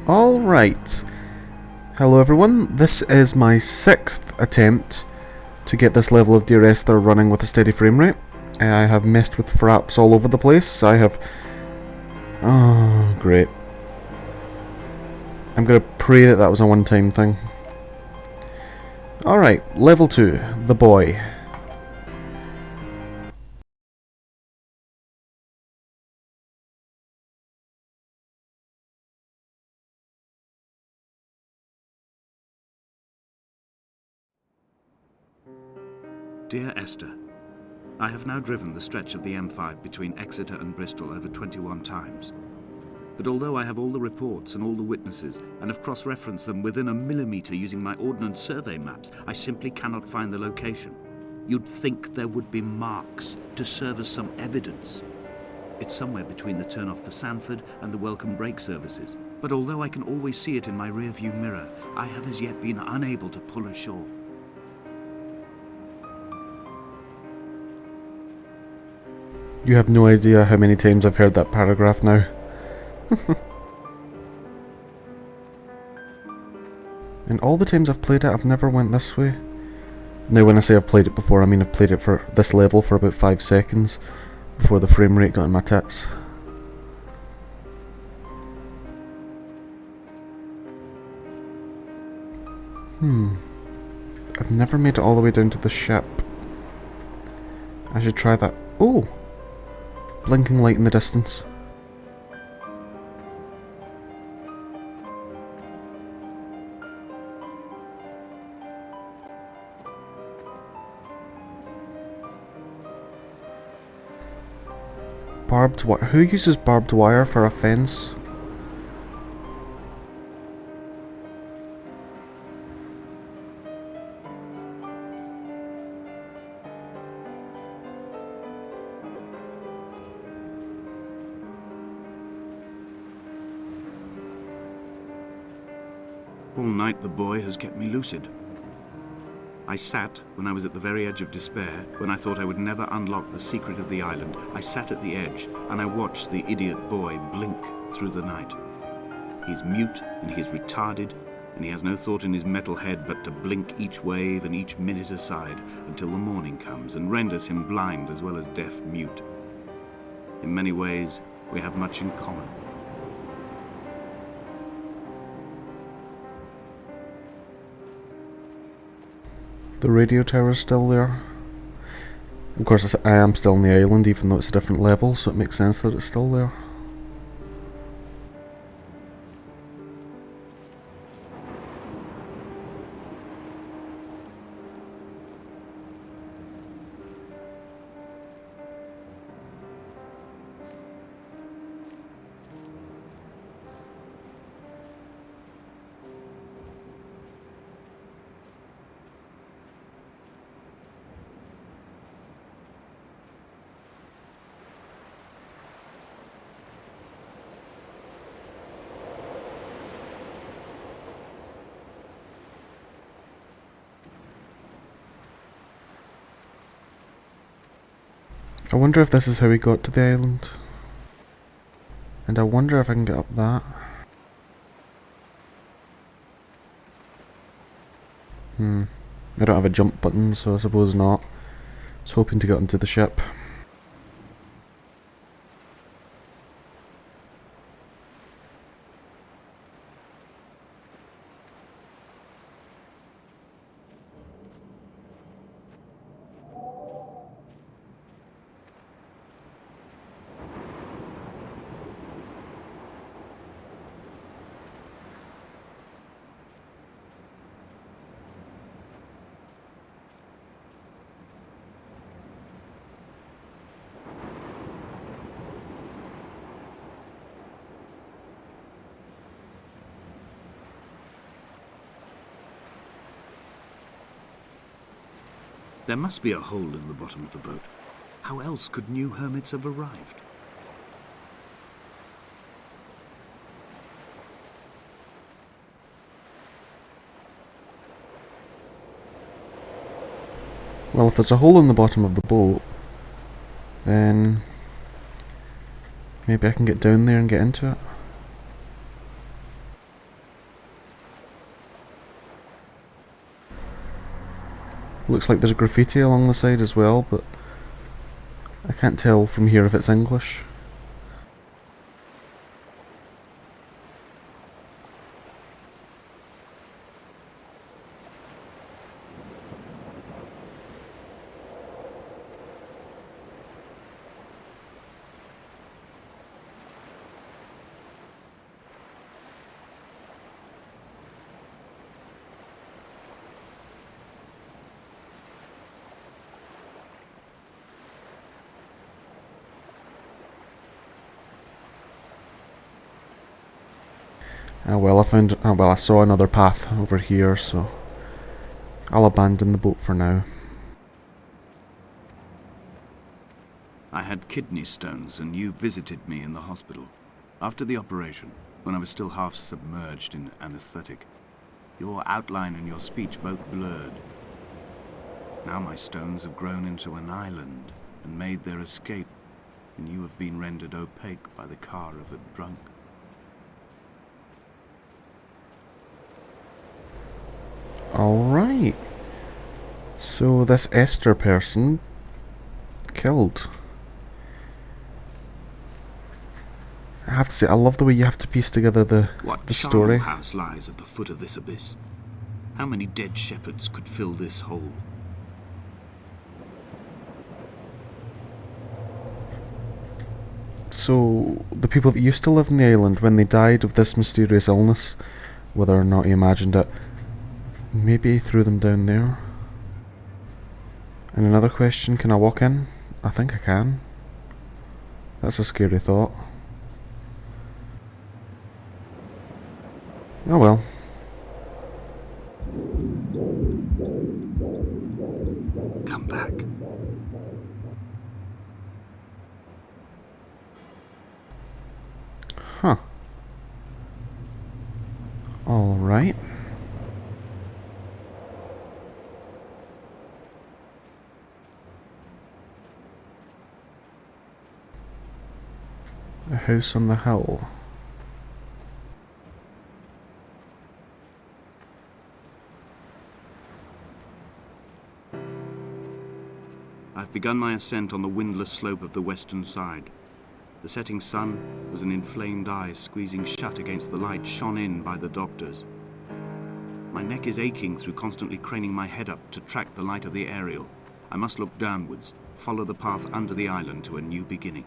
Alright. Hello everyone, this is my 6th attempt to get this level of Dear Esther running with a steady frame rate. I have messed with fraps all over the place. I have... Oh, great. I'm gonna pray that that was a one-time thing. Alright, level 2, the Buoy. Dear Esther, I have now driven the stretch of the M5 between Exeter and Bristol over 21 times. But although I have all the reports and all the witnesses, and have cross-referenced them within a millimetre using my Ordnance Survey maps, I simply cannot find the location. You'd think there would be marks to serve as some evidence. It's somewhere between the turn-off for Sanford and the welcome brake services. But although I can always see it in my rear-view mirror, I have as yet been unable to pull ashore. You have no idea how many times I've heard that paragraph now. And all the times I've played it, I've never went this way. Now when I say I've played it before, I mean I've played it for this level for about 5 seconds before the frame rate got in my tits. I've never made it all the way down to the ship. I should try that. Oh! Blinking light in the distance. Barbed wire. Who uses barbed wire for a fence? All night the boy has kept me lucid. I sat when I was at the very edge of despair, when I thought I would never unlock the secret of the island. I sat at the edge and I watched the idiot boy blink through the night. He's mute and he's retarded, and he has no thought in his metal head but to blink each wave and each minute aside until the morning comes and renders him blind as well as deaf mute. In many ways, we have much in common. The radio tower's still there. Of course, I am still on the island, even though it's a different level, so it makes sense that it's still there. I wonder if this is how we got to the island. And I wonder if I can get up that. I don't have a jump button, so I suppose not. I was hoping to get onto the ship. There must be a hole in the bottom of the boat. How else could new hermits have arrived? Well, if there's a hole in the bottom of the boat, then maybe I can get down there and get into it. Looks like there's graffiti along the side as well, but I can't tell from here if it's English. I saw another path over here, so I'll abandon the boat for now. I had kidney stones, and you visited me in the hospital. After the operation, when I was still half submerged in anesthetic, your outline and your speech both blurred. Now my stones have grown into an island and made their escape, and you have been rendered opaque by the car of a drunk. Alright. So this Esther person killed. I have to say, I love the way you have to piece together the story. What house lies at the foot of this abyss? How many dead shepherds could fill this hole? So, the people that used to live in the island, when they died of this mysterious illness, whether or not he imagined it, maybe he threw them down there. And another question, can I walk in? I think I can. That's a scary thought. Oh well. Come back. Huh. Alright. A house on the hill. I've begun my ascent on the windless slope of the western side. The setting sun was an inflamed eye squeezing shut against the light shone in by the doctors. My neck is aching through constantly craning my head up to track the light of the aerial. I must look downwards, follow the path under the island to a new beginning.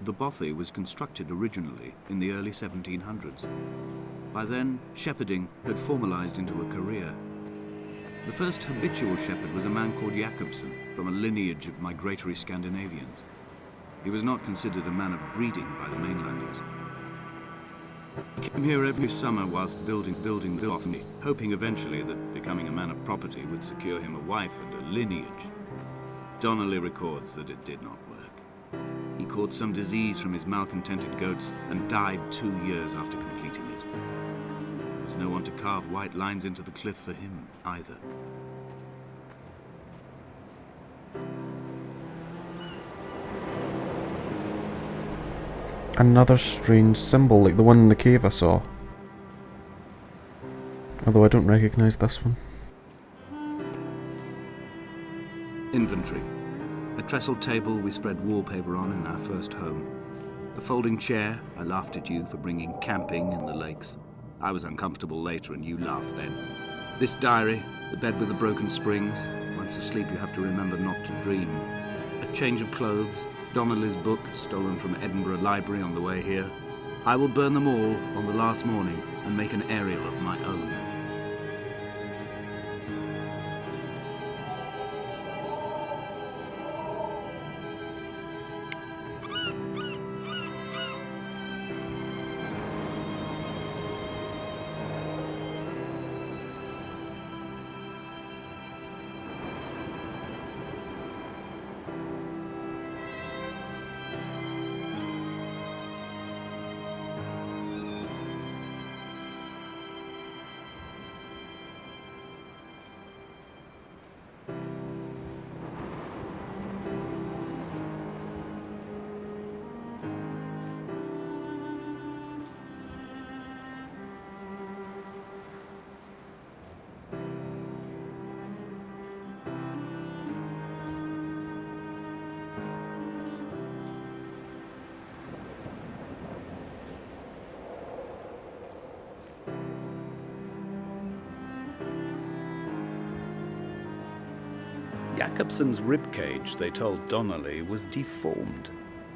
The bothy was constructed originally in the early 1700s. By then, shepherding had formalized into a career. The first habitual shepherd was a man called Jakobsen, from a lineage of migratory Scandinavians. He was not considered a man of breeding by the mainlanders. He came here every summer whilst building the bothy, hoping eventually that becoming a man of property would secure him a wife and a lineage. Donnelly records that it did not work. He caught some disease from his malcontented goats and died 2 years after completing it. There was no one to carve white lines into the cliff for him, either. Another strange symbol, like the one in the cave I saw. Although I don't recognise this one. Inventory. A trestle table we spread wallpaper on in our first home. A folding chair. I laughed at you for bringing camping in the lakes. I was uncomfortable later and you laughed then. This diary, the bed with the broken springs. Once asleep you have to remember not to dream. A change of clothes. Donnelly's book, stolen from Edinburgh Library on the way here. I will burn them all on the last morning and make an aerial of my own. Jakobsen's ribcage, they told Donnelly, was deformed,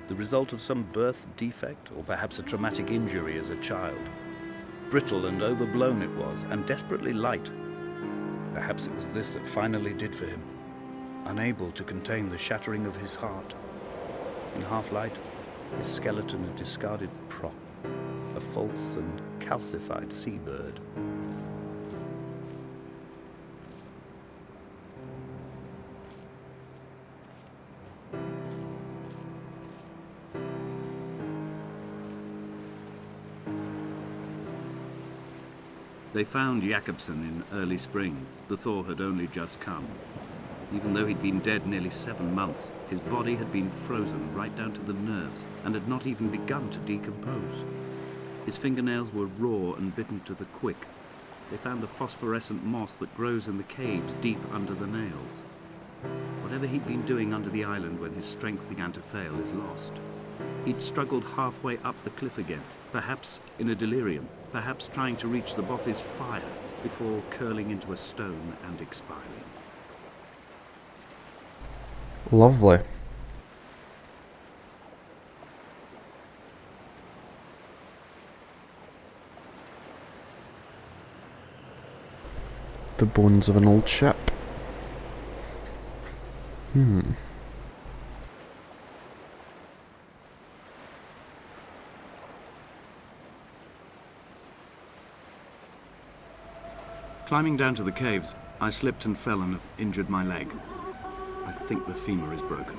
the result of some birth defect or perhaps a traumatic injury as a child. Brittle and overblown it was, and desperately light. Perhaps it was this that finally did for him, unable to contain the shattering of his heart. In half-light, his skeleton a discarded prop, a false and calcified seabird. They found Jakobsen in early spring. The thaw had only just come. Even though he'd been dead nearly 7 months, his body had been frozen right down to the nerves and had not even begun to decompose. His fingernails were raw and bitten to the quick. They found the phosphorescent moss that grows in the caves deep under the nails. Whatever he'd been doing under the island when his strength began to fail is lost. He'd struggled halfway up the cliff again, perhaps in a delirium, perhaps trying to reach the Bothy's fire before curling into a stone and expiring. Lovely. The bones of an old ship. Climbing down to the caves, I slipped and fell and have injured my leg. I think the femur is broken.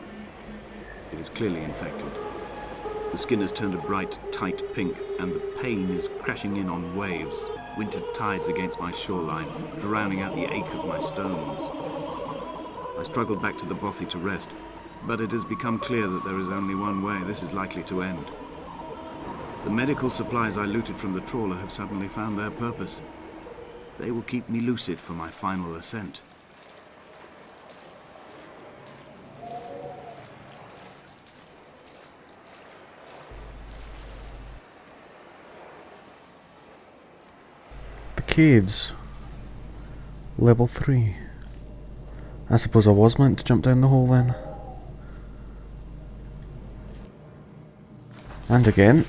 It is clearly infected. The skin has turned a bright, tight pink, and the pain is crashing in on waves, winter tides against my shoreline, drowning out the ache of my stones. I struggled back to the Bothy to rest, but it has become clear that there is only one way this is likely to end. The medical supplies I looted from the trawler have suddenly found their purpose. They will keep me lucid for my final ascent. The caves. Level 3. I suppose I was meant to jump down the hole then. And again.